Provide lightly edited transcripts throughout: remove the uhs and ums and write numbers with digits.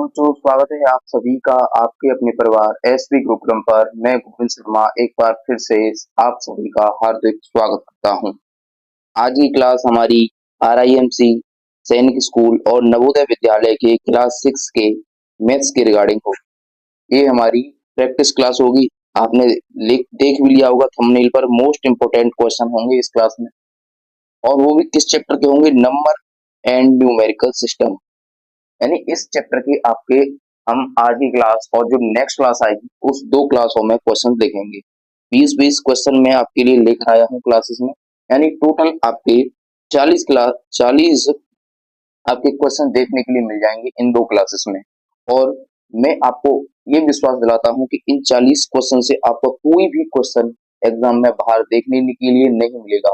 बच्चों, स्वागत है आप सभी का आपके अपने परिवार एसपी गुरुकुलम पर। मैं गोविंद शर्मा एक बार फिर से आप सभी का हार्दिक स्वागत करता हूं। आज की क्लास हमारी आरआईएमसी सैनिक स्कूल और नवोदय विद्यालय के क्लास 6 के मैथ्स के रिगार्डिंग होगी। ये हमारी प्रैक्टिस क्लास होगी। आपने देख भी लिया होगा थंबनेल पर, मोस्ट इंपोर्टेंट क्वेश्चन होंगे इस क्लास में, और वो भी किस चैप्टर के होंगे? नंबर एंड न्यूमेरिकल सिस्टम, यानी इस चैप्टर के आपके हम आज की क्लास और जो नेक्स्ट क्लास आएगी उस दो क्लासों में क्वेश्चन देखेंगे। 20-20 क्वेश्चन मैं आपके लिए लेकर आया हूँ क्लासेस में, यानी टोटल आपके 40 आपके क्वेश्चन देखने के लिए मिल जाएंगे इन दो क्लासेस में। और मैं आपको ये विश्वास दिलाता हूँ कि इन 40 क्वेश्चन से आपको कोई भी क्वेश्चन एग्जाम में बाहर देखने के लिए नहीं मिलेगा।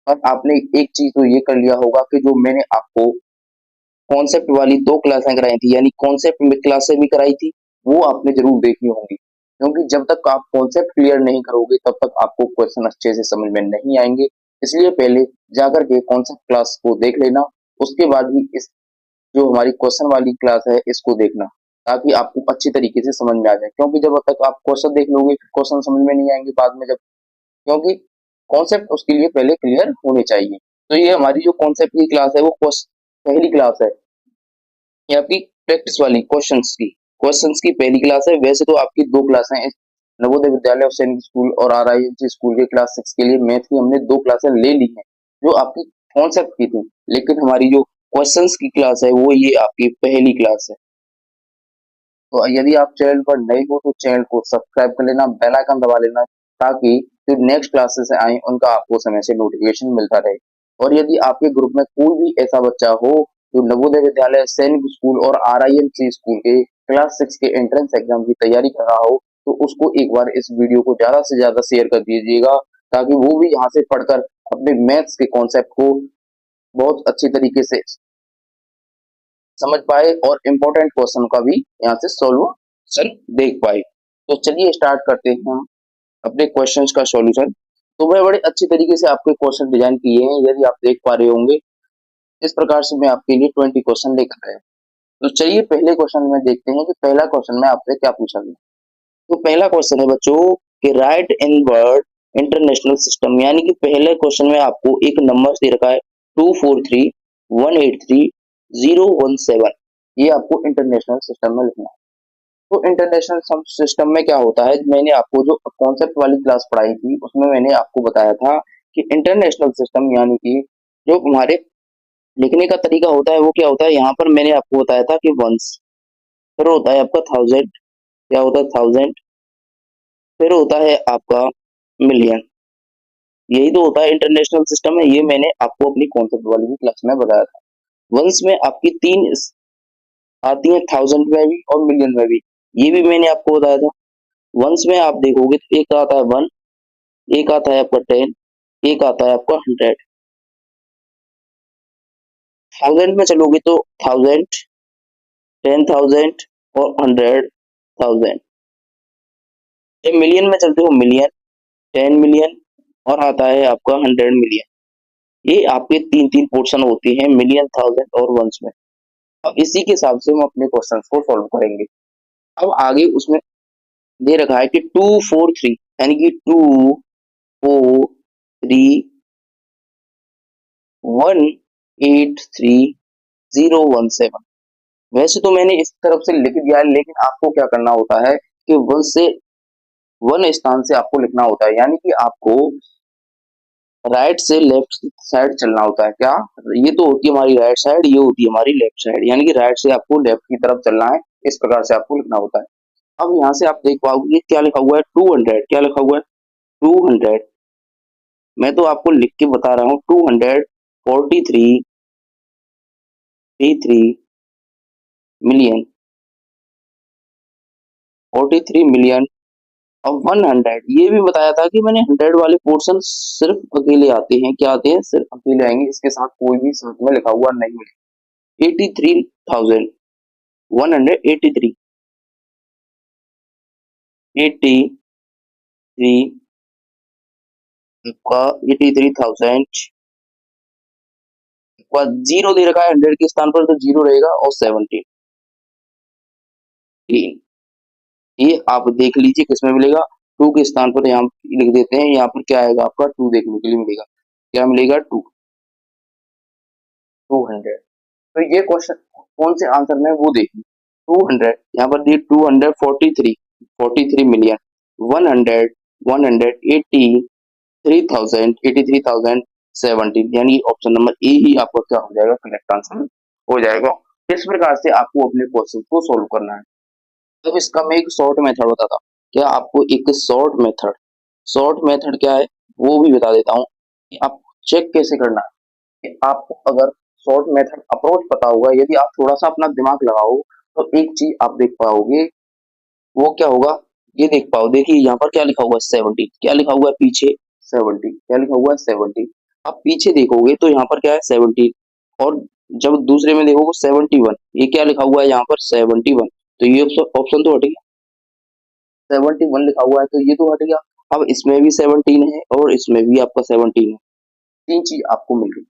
और आपने एक चीज तो ये कर लिया होगा कि जो मैंने आपको कॉन्सेप्ट वाली दो क्लासें कराई थी, यानी कॉन्सेप्ट में क्लासें भी कराई थी, वो आपने जरूर देखी होंगी। क्योंकि जब तक आप कॉन्सेप्ट क्लियर नहीं करोगे तब तक आपको क्वेश्चन अच्छे से समझ में नहीं आएंगे। इसलिए पहले जाकर के कॉन्सेप्ट क्लास को देख लेना, उसके बाद ही इस जो हमारी क्वेश्चन वाली क्लास है इसको देखना, ताकि आपको अच्छी तरीके से समझ में आ जाए। क्योंकि जब तक आप क्वेश्चन देख लोगे क्वेश्चन समझ में नहीं आएंगे बाद में, जब क्योंकि कॉन्सेप्ट उसके लिए पहले क्लियर होने चाहिए। तो ये हमारी जो कॉन्सेप्ट की क्लास है वो पहली क्लास है, ये आपकी प्रैक्टिस वाली क्वेश्चंस की पहली क्लास है। वैसे तो आपकी दो क्लासें हैं, नवोदय विद्यालय और सैनिक स्कूल और आरआईएमसी स्कूल के क्लास 6 के लिए मैथ की हमने दो क्लासें ले ली हैं जो आपकी कॉन्सेप्ट की थी, लेकिन हमारी जो क्वेश्चंस की क्लास है वो ये आपकी पहली क्लास है। तो यदि आप चैनल पर नए हो तो चैनल को सब्सक्राइब कर लेना, बेल आइकन दबा लेना, ताकि जो नेक्स्ट क्लासेस आए उनका आपको समय से नोटिफिकेशन मिलता रहे। और यदि आपके ग्रुप में कोई भी ऐसा बच्चा हो जो नवोदय विद्यालय, सैनिक स्कूल और आरआईएमसी स्कूल के क्लास 6 के एंट्रेंस एग्जाम की तैयारी कर रहा हो, तो उसको एक बार इस वीडियो को ज्यादा से ज्यादा शेयर कर दीजिएगा, ताकि वो भी यहाँ से पढ़कर अपने मैथ्स के कॉन्सेप्ट को बहुत अच्छी तरीके से समझ पाए और इम्पोर्टेंट क्वेश्चन का भी यहाँ से सॉल्यूशन देख पाए। तो चलिए स्टार्ट करते हैं हम अपने क्वेश्चंस का सॉल्यूशन। तो मैं बड़े अच्छी तरीके से आपके क्वेश्चन डिजाइन किए हैं, यदि आप देख पा रहे होंगे। इस प्रकार से मैं आपके लिए 20 क्वेश्चन लेकर आया। तो चलिए पहले क्वेश्चन में देखते हैं कि पहला क्वेश्चन में आपसे क्या पूछा गया। तो पहला क्वेश्चन है बच्चों कि राइट इन वर्ड इंटरनेशनल सिस्टम, यानी कि पहले क्वेश्चन में आपको एक नंबर दे रखा है 243183 017। ये आपको इंटरनेशनल सिस्टम में लिखना है। तो इंटरनेशनल सिस्टम में क्या होता है, मैंने आपको जो कॉन्सेप्ट वाली क्लास पढ़ाई थी उसमें मैंने आपको बताया था कि इंटरनेशनल सिस्टम यानी कि जो हमारे लिखने का तरीका होता है वो क्या होता है। यहाँ पर मैंने आपको बताया था कि वंस, फिर होता है आपका थाउजेंड, क्या होता है थाउजेंड, फिर होता है आपका मिलियन। यही तो होता है इंटरनेशनल सिस्टम में। ये मैंने आपको अपनी कॉन्सेप्ट वाली क्लास में बताया था। वंस में आपकी तीन आती है, थाउजेंड में भी और मिलियन में भी, ये भी मैंने आपको बताया था। वंस में आप देखोगे तो एक आता है वन, एक आता है आपका टेन, एक आता है आपका हंड्रेड। थाउजेंड में चलोगे तो थाउजेंड, 10,000 और 100,000। जब मिलियन में चलते हो मिलियन, 10 मिलियन और आता है आपका 100 मिलियन। ये आपके तीन तीन पोर्शन होते हैं मिलियन, थाउजेंड और वंस में। अब इसी के हिसाब से हम अपने क्वेश्चन को सॉल्व करेंगे। अब आगे उसमें दे रखा है कि 243, यानी कि 243183017। वैसे तो मैंने इस तरफ से लिख दिया है, लेकिन आपको क्या करना होता है कि वन से वन स्थान से आपको लिखना होता है, यानी कि आपको राइट से लेफ्ट साइड चलना होता है। क्या, ये तो होती है हमारी राइट साइड, ये होती है हमारी लेफ्ट साइड, यानी कि राइट से आपको लेफ्ट की तरफ चलना है। इस प्रकार से आपको लिखना होता है। अब यहाँ से आप देख पाओगे क्या लिखा हुआ है, 200। क्या लिखा हुआ है, 200। मैं तो आपको लिख के बता रहा हूँ, 243 मिलियन। अब 100, ये भी बताया था कि मैंने 100 वाले पोर्शन सिर्फ अकेले आते हैं। क्या आते हैं, सिर्फ अकेले आएंगे, इसके साथ कोई भी साथ में लिखा हुआ नहीं मिलेगा। 83,183, 83 का 83,000 का जीरो दे रखा है 100 के स्थान पर, तो जीरो रहेगा और 17। ये आप देख लीजिए किसमें मिलेगा। 2 के स्थान पर यहाँ लिख देते हैं, यहाँ पर क्या आएगा आपका 2 देखने के लिए मिलेगा। क्या मिलेगा 2, 200। तो ये क्वेश्चन कौन से आंसर में है वो देखिए। 200 यहाँ पर दिए 243, 43 मिलियन, 100, 183,000, 83,017, यानी ऑप्शन नंबर ए ही आपका क्या हो जाएगा, करेक्ट आंसर हो जाएगा। इस प्रकार से आपको अपने क्वेश्चन को सोल्व करना है। तो इसका मैं एक शॉर्ट मेथड बताता हूँ। क्या आपको एक शॉर्ट मेथड क्या है वो भी बता देता हूँ कि आप चेक कैसे करना है। कि आपको अगर शॉर्ट मेथड अप्रोच पता होगा, यदि आप थोड़ा सा अपना दिमाग लगाओ तो एक चीज आप देख पाओगे, वो क्या होगा, ये देख पाओ। देखिए यहाँ पर क्या लिखा हुआ है 70, क्या लिखा हुआ है पीछे 70, क्या लिखा हुआ है 70। आप पीछे देखोगे तो यहाँ पर क्या है 70, और जब दूसरे में देखोगे 71, ये क्या लिखा हुआ है यहाँ पर 71। तो ये ऑप्शन तो हट गया, 71 लिखा हुआ है तो ये तो हट गया। अब इसमें भी 17 है और इसमें भी आपका 17 है, तीन चीज आपको मिल गई।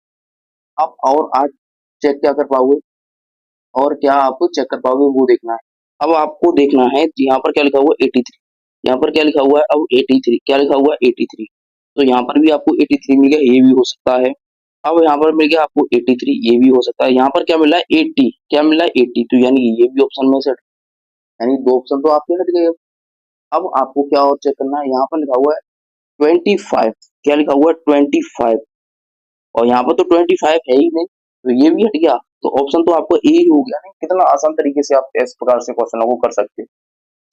अब और आज चेक क्या कर पाओगे, और क्या आप चेक कर पाओगे वो देखना है। अब आपको देखना है यहाँ पर क्या लिखा हुआ है 83, यहाँ पर क्या लिखा हुआ है अब 83, क्या लिखा हुआ है 83। तो यहाँ पर भी आपको 83 मिल गया, ये भी हो सकता है। अब यहाँ पर मिल गया आपको 83, ये भी हो सकता है। यहाँ पर क्या मिला है 80, क्या मिला है 80, तो यानी ये भी ऑप्शन में से यानी दो ऑप्शन तो आपके हट गए। अब आपको क्या और चेक करना है, यहाँ पर लिखा हुआ है 25, क्या लिखा हुआ है 25, और यहाँ पर तो 25 है ही नहीं, तो ये भी हट गया। तो ऑप्शन तो आपको ए ही हो गया। नहीं, कितना आसान तरीके से आप इस प्रकार से क्वेश्चनों को कर सकते हैं।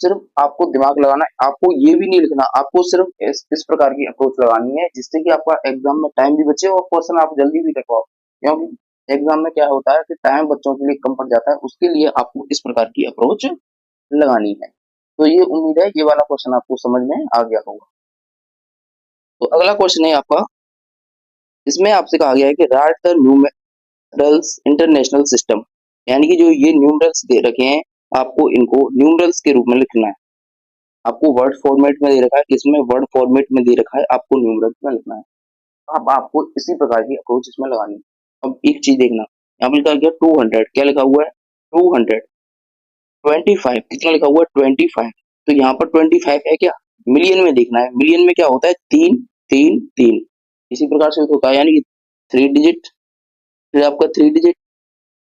सिर्फ आपको दिमाग लगाना है, आपको ये भी नहीं लिखना, आपको सिर्फ इस प्रकार की अप्रोच लगानी है जिससे कि आपका एग्जाम में टाइम भी बचे और क्वेश्चन आप जल्दी भी कर पाओ। क्योंकि एग्जाम में क्या होता है कि टाइम बच्चों के लिए कम पड़ जाता है, उसके लिए आपको इस प्रकार की अप्रोच लगानी है। तो ये उम्मीद है ये वाला क्वेश्चन आपको समझ में आ गया होगा। तो अगला क्वेश्चन है आपका, इसमें आपसे कहा गया है कि right the numerals international system, यानी कि जो ये न्यूमरल्स दे रखे हैं आपको इनको न्यूमरल्स के रूप में लिखना है। आपको वर्ड फॉर्मेट में दे रखा है, इसमें वर्ड फॉर्मेट में दे रखा है, आपको न्यूमरल्स में लिखना है। अब आपको इसी प्रकार की अप्रोच इसमें लगानी है। अब एक चीज देखना, यहाँ पर लिखा गया 200, क्या लिखा हुआ है 200, 25 कितना लिखा हुआ है 25, तो यहाँ पर 25 है क्या, मिलियन में देखना है। मिलियन में क्या होता है 3 3 3, इसी प्रकार से होता है, यानी कि 3 डिजिट, फिर आपका 3 डिजिट,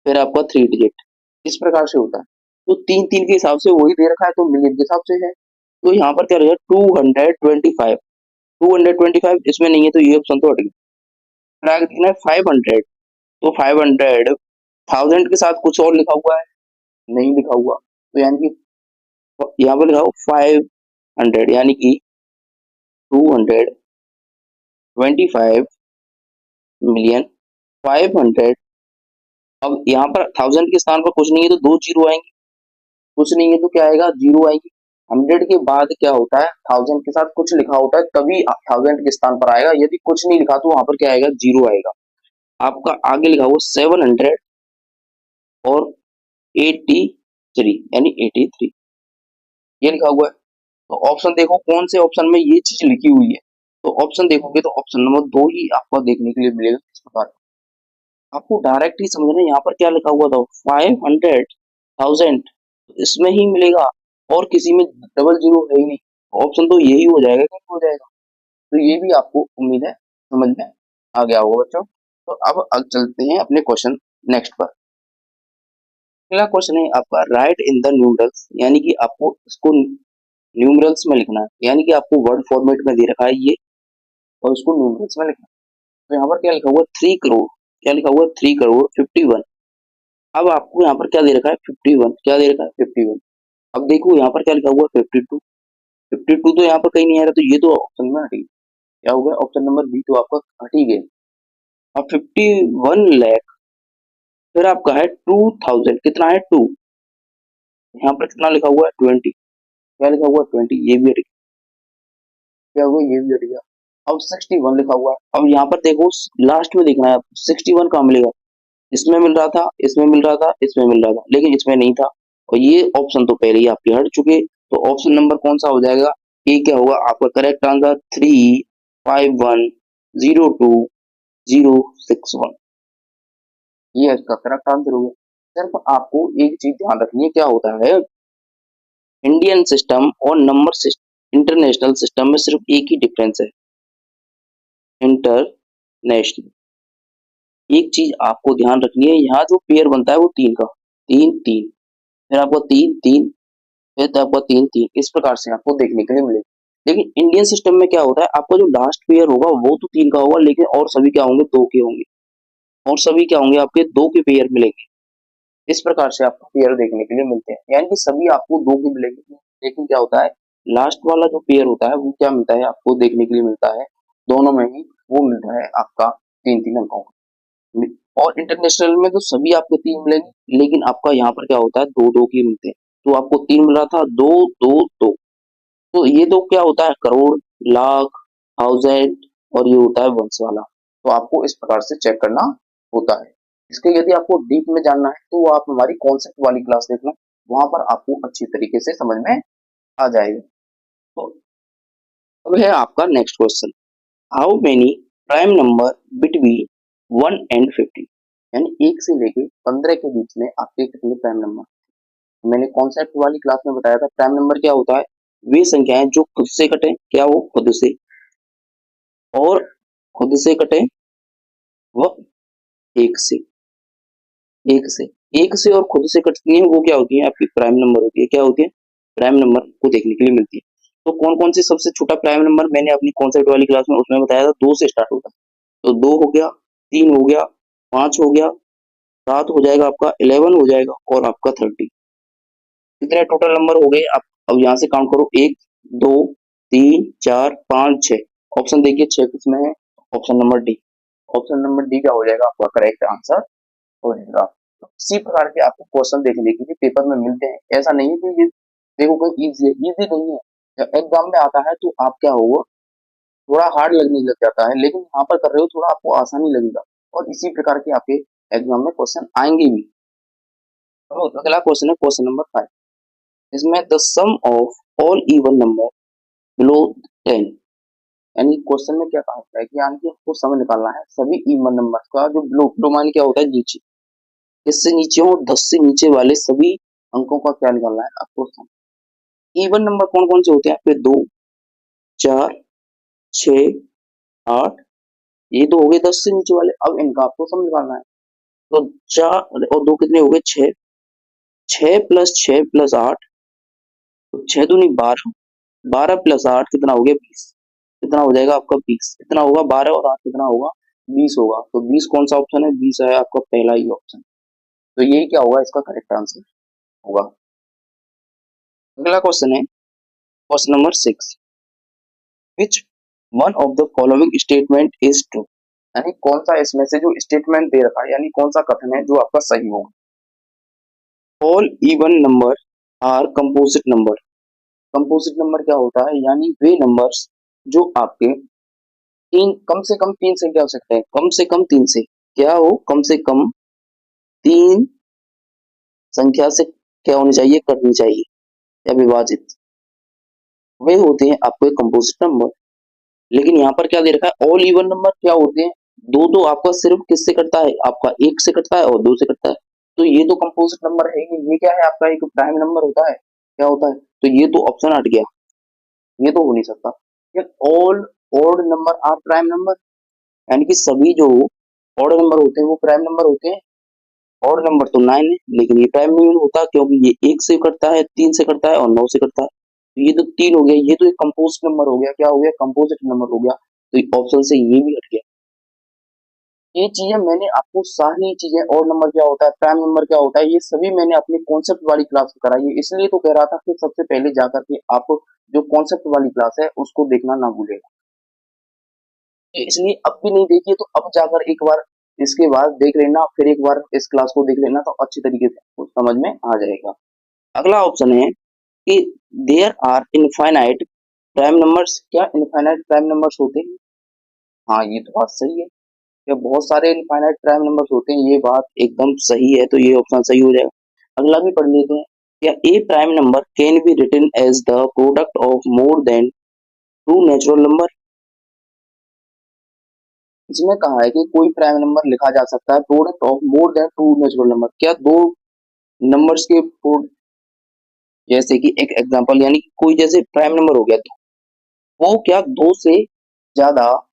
फिर आपका 3 डिजिट, इस प्रकार से होता है। तो 3 3 के हिसाब से वही दे रखा है तो मिलियन के हिसाब से है। तो यहाँ पर क्या रहेगा 225, 225 इसमें नहीं है तो ये ऑप्शन तो हट गया। फिर आगे देखना है 500, तो 500 1000 के साथ कुछ और लिखा हुआ है, नहीं लिखा हुआ, तो यानी कि यहाँ पर लिखा हो 500, यानी कि 225 मिलियन 500। अब यहाँ पर 1000 के स्थान पर कुछ नहीं है तो 2 जीरो आएंगे, कुछ नहीं है तो क्या आएगा, जीरो आएगी। 100 के बाद क्या होता है 1000 के साथ कुछ लिखा होता है तभी 1000 के स्थान पर आएगा, यदि कुछ नहीं लिखा तो वहां पर क्या आएगा, जीरो आएगा। आपका आगे लिखा हुआ 700 और 83, यानी 83 ये लिखा हुआ है। तो ऑप्शन देखो कौन से ऑप्शन में ये चीज लिखी हुई है। तो ऑप्शन देखोगे तो ऑप्शन नंबर 2 ही आपको देखने के लिए मिलेगा। इस प्रकार आपको डायरेक्ट ही समझना है, यहाँ पर क्या लिखा हुआ था 500,000, इसमें ही मिलेगा और किसी में डबल जीरो है ही नहीं। ऑप्शन तो यही हो जाएगा, क्या हो जाएगा। तो ये भी आपको उम्मीद है समझ में आ गया होगा बच्चों। तो अब चलते हैं अपने क्वेश्चन नेक्स्ट पर। अगला क्वेश्चन है आपका राइट इन द न्यूमरल्स, यानी कि आपको इसको न्यूमरल्स में लिखना है, यानी कि आपको वर्ड फॉर्मेट में दे रखा है ये और उसको न्यूमरल्स में लिखना है। तो यहाँ पर क्या लिखा हुआ 3 करोड़, क्या लिखा हुआ 3 करोड़ 51। अब आपको यहाँ पर क्या दे रखा है 51, क्या दे रखा है 51। अब देखो यहाँ पर क्या लिखा हुआ 52, 52 तो यहाँ पर कहीं नहीं आ रहा, तो ये तो ऑप्शन में हट गई। क्या हो गया, ऑप्शन नंबर बी तो आपका हट ही गया। अब 51 लाख, फिर आपका है 2000, कितना है 2, यहाँ पर कितना लिखा हुआ है 20, क्या लिखा हुआ है 20, ये भी हट गया। क्या हुआ, ये भी हट गया। अब 61 लिखा हुआ है। अब यहाँ पर देखो लास्ट में देखना है आपको 61 कहाँ मिलेगा, इसमें मिल रहा था, इसमें मिल रहा था, इसमें मिल रहा था, लेकिन इसमें नहीं था, और ये ऑप्शन तो पहले ही आपके हट चुके। तो ऑप्शन नंबर कौन सा हो जाएगा, ए क्या होगा आपका करेक्ट आंसर 3510261, ये इसका करेक्ट आंसर होगा। सिर्फ आपको एक चीज ध्यान रखनी है, क्या होता है इंडियन सिस्टम और नंबर सिस्टम इंटरनेशनल सिस्टम में सिर्फ एक ही डिफरेंस है, इंटरनेशनल। एक चीज आपको ध्यान रखनी है, यहाँ जो पेयर बनता है वो तीन का, तीन तीन, फिर आपको तीन तीन, फिर तो आपको तीन तीन, इस प्रकार से आपको देखने के लिए मिलेगा। लेकिन इंडियन सिस्टम में क्या होता है, आपका जो लास्ट पेयर होगा वो तो तीन का होगा, लेकिन और सभी क्या होंगे, दो के होंगे, और सभी क्या होंगे, आपके दो के पेयर मिलेंगे। इस प्रकार से आपको पेयर देखने के लिए मिलते हैं, यानी कि सभी आपको दो के मिलेंगे, लेकिन क्या होता है, लास्ट वाला जो पेयर होता है वो क्या मिलता है, आपको देखने के लिए मिलता है दोनों में ही, वो मिलता है आपका तीन तीन अंकों का। और इंटरनेशनल में तो सभी आपको तीन मिलेंगे, लेकिन आपका यहाँ पर क्या होता है, दो दो के मिलते हैं। तो आपको तीन मिला था, दो दो दो, तो ये दो क्या होता है, करोड़, लाख, थाउजेंड, और ये होता है वंश वाला। तो आपको इस प्रकार से चेक करना होता है। इसके यदि आपको डीप में जानना है तो आप हमारी कॉन्सेप्ट वाली क्लास देखना, वहां पर आपको अच्छी तरीके से समझ में आ जाएगा। तो अब है आपका next question, how many prime number between 1 and 50, यानी एक से लेके 15 के बीच में आपके कितने प्राइम नंबर। मैंने कॉन्सेप्ट वाली क्लास में बताया था, प्राइम नंबर क्या होता है, वे संख्याएं जो खुद से कटे, क्या वो खुद से, और खुद से कटे वह एक से, एक से, एक से और खुद से कटती है वो क्या होती है, आपकी प्राइम नंबर होती है। क्या होती है, प्राइम नंबर को देखने के लिए मिलती है। तो कौन कौन से सबसे छोटा प्राइम नंबर, मैंने अपनी कॉन्सेप्ट वाली क्लास में उसमें बताया था, दो से स्टार्ट होता है। तो दो हो गया, तीन हो गया, पांच हो गया, सात हो जाएगा आपका, 11 हो जाएगा, और आपका 30। कितने टोटल नंबर हो गए आप, अब यहाँ से काउंट करो, एक, दो, तीन, चार, पांच, छह। ऑप्शन देखिए छह किसमें है, option number D. Option number D क्या हो जाएगा आपका करेक्ट आंसर हो जाएगा। तो इसी प्रकार के आपको क्वेश्चन देखने के लिए पेपर में मिलते हैं, ऐसा नहीं है कि ये देखो कोई इजी है, इजी नहीं है। जब एग्जाम में आता है तो आप क्या होगा, थोड़ा हार्ड लगने लग जाता है, लेकिन यहाँ पर कर रहे हो थोड़ा आपको आसानी लगेगा, और इसी प्रकार के आपके एग्जाम में क्वेश्चन आएंगे भी। तो अगला क्वेश्चन है क्वेश्चन नंबर 5, इसमें the sum of all even number below 10, यानी क्वेश्चन में क्या कहा होता है कि यानी कि आपको समय निकालना है सभी इवन नंबर का जो बिलो, बिलो मान क्या होता है, नीचे, इससे नीचे हो 10 से नीचे वाले सभी अंकों का क्या निकालना है आपको समय। इवन नंबर कौन कौन से होते हैं आपके, दो, चार, छ, आठ, ये तो हो गए 10 से नीचे वाले, अब इनका आपको सम निकालना है। तो चार और दो कितने हो गए, छह, छह प्लस छह प्लस आठ, तो छह दूनी 12, 12 प्लस आठ कितना हो गया, 20। कितना हो जाएगा आपका, 20। कितना होगा, 12 और आठ कितना होगा, 20 होगा। तो 20 कौन सा ऑप्शन है, 20 है आपका पहला ही ऑप्शन। तो यही क्या होगा, इसका करेक्ट आंसर होगा। अगला क्वेश्चन है question number 6, which one of the following statement is true, यानी कौन सा इसमें से जो स्टेटमेंट दे रखा है, यानी कौन सा कथन है जो आपका सही होगा। All even number are composite number. Composite number क्या होता है, यानी वे नंबर्स जो आपके तीन, कम से कम तीन से क्या हो सकते हैं, कम से कम तीन से, क्या हो, कम से कम तीन संख्या से क्या होनी चाहिए, करनी चाहिए, या विभाजित, वे होते हैं आपके कंपोजिट नंबर। लेकिन यहाँ पर क्या दे रखा है, ऑल इवन नंबर क्या होते हैं, दो दो आपका सिर्फ किससे कटता है, आपका एक से कटता है और दो से कटता है। तो ये तो कंपोजिट नंबर है ही नहीं, ये क्या है आपका एक प्राइम नंबर होता है, क्या होता है, तो ये तो ऑप्शन हट गया, ये तो हो नहीं सकता। All odd number are prime number, यानी कि सभी जो ऑड नंबर होते हैं वो प्राइम नंबर होते हैं। ऑड नंबर तो 9 है, लेकिन ये प्राइम नहीं होता क्योंकि ये एक से कटता है, तीन से कटता है और नौ से कटता है। तो ये तो तीन हो गया, ये तो एक कंपोजिट नंबर हो गया, क्या हो गया, कंपोजिट नंबर हो गया। तो ऑप्शन से ये भी हट गया। ये चीजें मैंने आपको सारी चीजें, और नंबर क्या होता है, प्राइम नंबर क्या होता है, ये सभी मैंने अपनी कॉन्सेप्ट वाली क्लास में कराई है, इसलिए तो कह रहा था कि सबसे पहले जाकर के आप जो कॉन्सेप्ट वाली क्लास है उसको देखना ना भूलेगा। इसलिए अब भी नहीं देखिए तो अब जाकर एक बार इसके बाद देख लेना, फिर एक बार इस क्लास को देख लेना, तो अच्छी तरीके से आपको समझ में आ जाएगा। अगला ऑप्शन है कि there are infinite prime numbers, क्या इनफाइनाइट प्राइम नंबर्स होते हैं, हाँ ये तो बात सही है, क्या बहुत सारे इनफाइनाइट प्राइम नंबर्स होते हैं, ये बात एकदम सही है, तो ये ऑप्शन सही हो जाएगा। अगला भी पढ़ लेते हैं, क्या a prime number can be written as the product of more than two natural number. इसमें कहा है कि कोई प्राइम नंबर लिखा जा सकता है product of more than two natural number, क्या दो नंबर्स के जैसे कि एक एग्जांपल, यानी कि कोई जैसे प्राइम नंबर हो गया, तो वो क्या दो से ज्यादा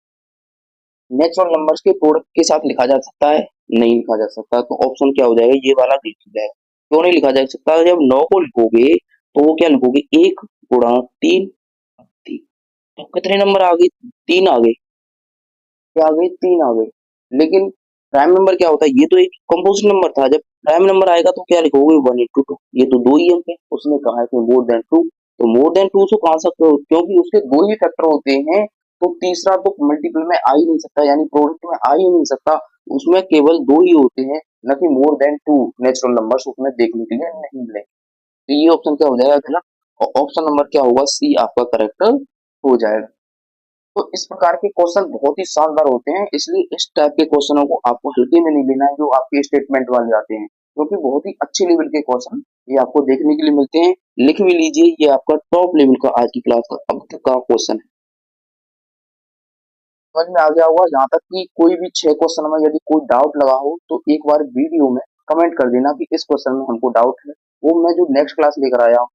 नेचुरल नंबर्स के प्रोडक्ट के साथ लिखा जा सकता है? नहीं लिखा जा सकता। तो ऑप्शन क्या हो जाएगा, ये वाला गलत हो जाएगा। क्यों नहीं लिखा जा सकता? जब 9 को लिखोगे तो वो क्या लिखोगे, 1 गुणा 3, तो कितने नंबर आ गए? 3 आ गए। क्या आ गए? 3 आ गए। लेकिन प्राइम नंबर क्या होता है, ये तो एक कंपोजिट नंबर था। जब प्राइम नंबर आएगा तो क्या लिखोगे, 1/2। ये तो दो ही अंक है, उसने कहा है कि मोर देन टू, तो मोर देन टू से कहा सकते हो, क्योंकि उसके दो ही फैक्टर होते हैं, तो तीसरा तो मल्टीपल में आ ही नहीं सकता, यानी प्रोडक्ट में आ ही नहीं सकता। उसमें केवल दो ही होते हैं, न कि more than two natural numbers उसमें देखने के लिए नहीं मिलेंगे। तो ये ऑप्शन क्या हो जाएगा गलत, और ऑप्शन नंबर क्या होगा, सी आपका करेक्ट हो जाएगा। तो इस प्रकार के क्वेश्चन बहुत ही शानदार होते हैं, इसलिए इस टाइप के क्वेश्चनों को आपको हल्के में नहीं लेना है, जो आपके स्टेटमेंट वाले आते हैं, क्योंकि बहुत ही अच्छे लेवल के क्वेश्चन ये आपको देखने के लिए मिलते हैं। लिख भी लीजिए, ये आपका टॉप लेवल का आज की क्लास का अब तक का क्वेश्चन है। समझ में आ गया होगा। यहाँ तक कि कोई भी 6 क्वेश्चन में यदि कोई डाउट लगा हो तो एक बार वीडियो में कमेंट कर देना कि इस क्वेश्चन में हमको डाउट है, वो मैं जो नेक्स्ट क्लास लेकर आया हूँ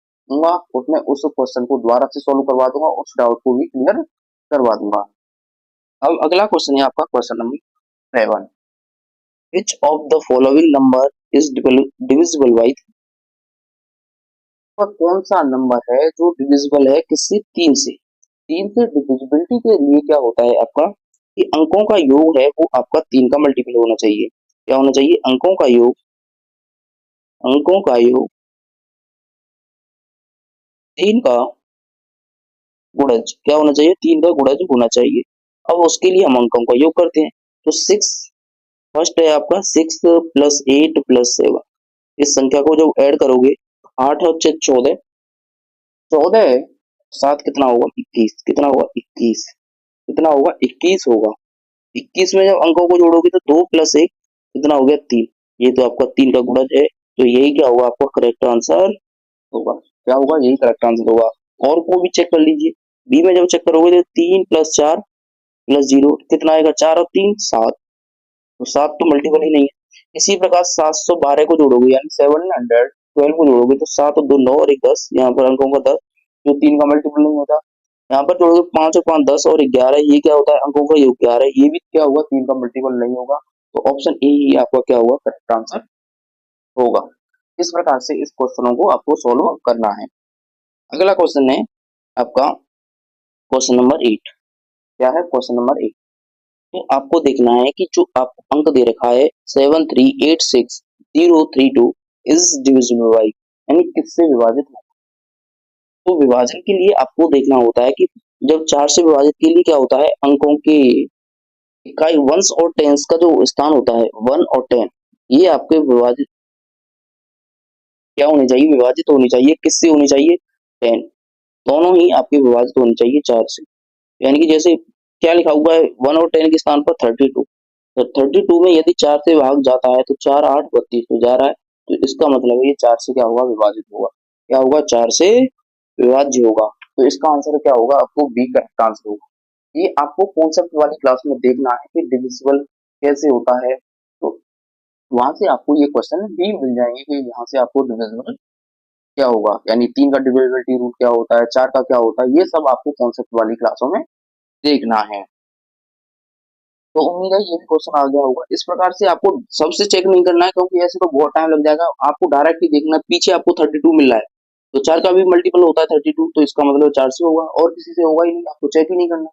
उसमें उस क्वेश्चन को दोबारा से सॉल्व करवा दूंगा, उस डाउट को भी क्लियर करवा दूंगा। अब अगला क्वेश्चन है आपका question number 7। Which of the following number is divisible by? वह कौन सा नंबर है जो डिविजिबल है किससे? 3 से। 3 से डिविजिबिलिटी के लिए क्या होता है आपका, कि अंकों का योग है वो आपका 3 का मल्टीपल होना चाहिए। क्या होना चाहिए? अंकों का योग 3 का गुणज क्या होना चाहिए? 3 का गुणज होना चाहिए। अब उसके लिए हम अंकों का योग करते हैं। तो 6 फर्स्ट है आपका, 6 प्लस 8 प्लस 7। इस संख्या को जब ऐड करोगे, 8 और 6 14, 14 सात कितना होगा? 21। कितना होगा? 21। कितना होगा? 21 होगा। 21 में जब अंकों को जोड़ोगे तो 2 प्लस 1 कितना हो गया? 3। ये तो आपका 3 का गुणज है, तो यही क्या होगा आपका करेक्ट आंसर होगा। क्या होगा? यही करेक्ट आंसर होगा। और को भी चेक कर लीजिए। बी में जब चेक करोगे तो 3 प्लस 4 प्लस 0 कितना आएगा? 4 और 3 7, तो 7 तो मल्टीपल ही नहीं है। इसी प्रकार 712 को जोड़ोगे, यानी 712 को जोड़ोगे तो 7 और 2 9 और 1 10, यहाँ पर अंकों का 10 जो 3 का मल्टीपल नहीं होता। यहाँ पर जोड़ोगे 5 और 5 10 और 11, ये क्या होता है? अंकों का योग 11, ये भी क्या होगा? 3 का मल्टीपल नहीं होगा। तो ऑप्शन ए ही आपका क्या होगा? करेक्ट आंसर होगा। इस प्रकार से इस क्वेश्चनों को आपको सोल्व करना है। अगला क्वेश्चन है आपका क्वेश्चन नंबर 8। क्या है? Question number 8। तो आपको देखना है कि जो आपको अंक दे रखा है 7386032 इज डिविजिबल बाई, यानी किससे विभाजित है। तो विभाजन के लिए आपको देखना होता है कि जब 4 से विभाजित के लिए क्या होता है, अंकों के इकाई वंस और टेंस का जो स्थान होता है 1 और 10, ये आपके विभाजित क्या होनी चाहिए? विभाजित होनी चाहिए। किससे होनी चाहिए? 10। दोनों ही आपके विभाजित होनी चाहिए 4 से। यानी कि जैसे क्या लिखा हुआ है, 1 और 10 के स्थान पर 32, तो 32 में यदि 4 से भाग जाता है तो 4 8 32 तो जा रहा है, तो इसका मतलब है ये 4 से क्या होगा? विभाजित होगा। क्या होगा? 4 से विभाज्य होगा। तो इसका आंसर क्या होगा? आपको बी करेक्ट आंसर होगा। ये आपको कॉन्सेप्ट वाली क्लास में देखना है कि डिविजिबल कैसे होता है, तो वहां से आपको ये क्वेश्चन भी मिल जाएंगे कि यहाँ से आपको डिविजिबल क्या होगा, यानी 3 का डिविजिबिलिटी रूल क्या होता है, 4 का क्या होता है, ये सब आपको कॉन्सेप्ट वाली क्लासों में देखना है। तो उम्मीद है ये भी क्वेश्चन आ गया होगा। इस प्रकार से आपको सबसे चेक नहीं करना है, क्योंकि ऐसे तो बहुत टाइम लग जाएगा। आपको डायरेक्ट ही देखना है, पीछे आपको 32 मिल रहा है, तो 4 का भी मल्टीपल होता है 32, तो इसका मतलब 4 से होगा, और किसी से होगा ही नहीं, आपको चेक ही नहीं करना।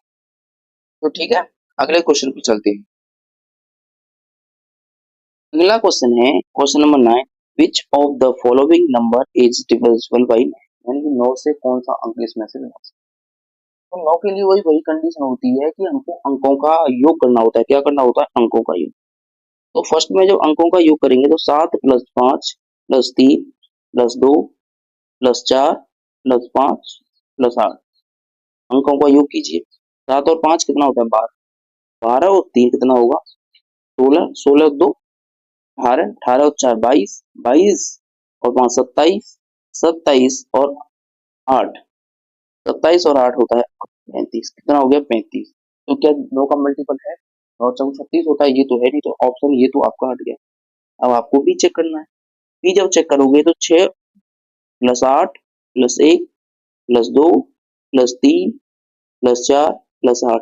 तो ठीक है, अगले क्वेश्चन पे चलते हैं। अगला क्वेश्चन है question number 9। Which of the following number is divisible by 9, यानी कि 9 से कौन सा अंक इसमें से बना सकते हैं। तो 9 के लिए वही वही कंडीशन होती है कि हमको अंकों का योग करना होता है। क्या करना होता है? अंकों का योग। तो फर्स्ट में जब अंकों का योग करेंगे तो 7 plus 5 plus 3 plus 2 plus 4 plus 5 plus 8, अंकों का योग कीजिए। 7 और 5 कितना होता है? 12। 12 और 3 कितना होगा? 16। 16 और 2 18। 18 और 4 22। 22 और 5 27। 27 और 8 27 और 8 होता है 35। कितना हो गया? 35। तो क्या 9 का मल्टीपल है? 9 चौक 36 होता है, ये तो है नहीं, तो ऑप्शन ये तो आपका हट गया। अब आपको भी चेक करना है। भी जब चेक करोगे तो 6 plus 8 plus 1 plus 2 plus 3 plus 4 plus 8।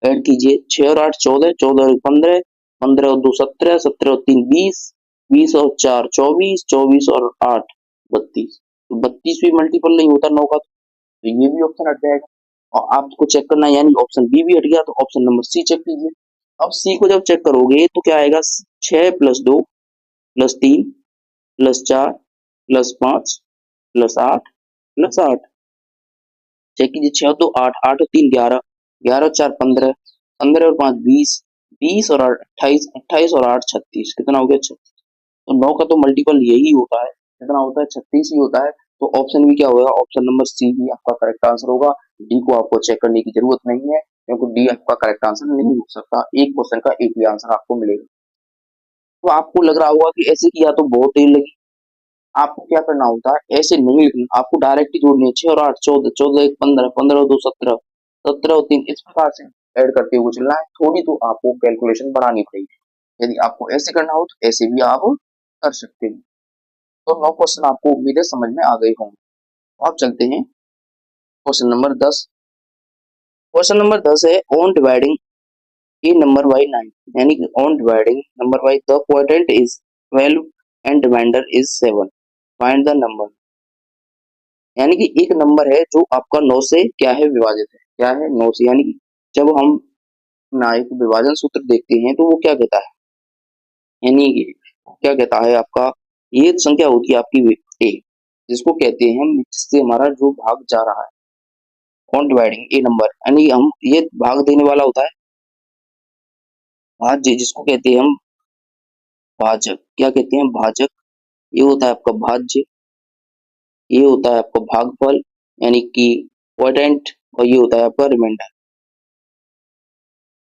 Add कीजिए 6 और 8 14, 14 और 15, 15 और 2 17, 17 और 3 20, 20 और 4 24, 24 और 8 32। तो 32 भी मल्टीपल नहीं होता 9 का, तो ये भी ऑप्शन हट जाएगा। और आपको चेक करना है, यानी ऑप्शन बी भी हट गया, तो ऑप्शन नंबर सी चेक कीजिए। अब सी को जब चेक करोगे तो क्या आएगा, 6 plus 2 plus 3 plus 4 plus 5 plus 8 plus 8। Check कीजिए, 6 और 2 8, 8 और 3 11, 11 और 4 15, 15 और 5 20, 20 और 8 28, 28 और 8 36। कितना हो गया, 36। तो 9 का तो मल्टीपल यही होता है, कितना होता है, 36 ही होता है। तो ऑप्शन भी क्या होगा, ऑप्शन नंबर सी ही आपका करेक्ट आंसर होगा। डी को आपको चेक करने की जरूरत नहीं है, क्योंकि डी आपका करेक्ट आंसर नहीं हो सकता। एक क्वेश्चन का एक ही आंसर आपको मिलेगा। तो आपको लग रहा होगा कि ऐसे किया तो बहुत देर लगी। आपको क्या करना होता है, ऐसे नहीं लिखना, आपको डायरेक्ट ही जोड़नी है। 6 और 8 14, 14 1 15, 15 और 2 17, 17 और 3, इस प्रकार से ऐड करते हुए चलना है। थोड़ी तो आपको कैलकुलेशन बढ़ानी पड़ेगी। यदि आपको ऐसे करना हो तो ऐसे भी आप कर सकते हैं। तो 9 क्वेश्चन आपको उम्मीद है समझ में आ गए होंगे। अब चलते हैं क्वेश्चन नंबर 10। क्वेश्चन नंबर 10 है on dividing a number by 9, यानी कि on dividing number by the quotient is 12 and remainder is 7, find the number. यानी कि एक नंबर है जो आपका 9 से क्या है, विभाजित है। क्या है, 9 से। यानी कि जब हम ना एक विभाजन सूत्र देखते हैं तो वो क्या कहता है, यानी कि क्या कहता है आपका, ये संख्या होती है आपकी ए, जिसको कहते हैं हम, जिससे हमारा जो भाग जा रहा है, ऑन डिवाइडिंग ए नंबर, यानी हम ये भाग देने वाला होता है भाज्य, जिसको कहते हैं हम भाजक। क्या कहते हैं, भाजक। ये होता है आपका भाज्य, ये होता है आपका भागफल, यानी कि क्वोटिएंट, और ये होता है आपका रिमाइंडर।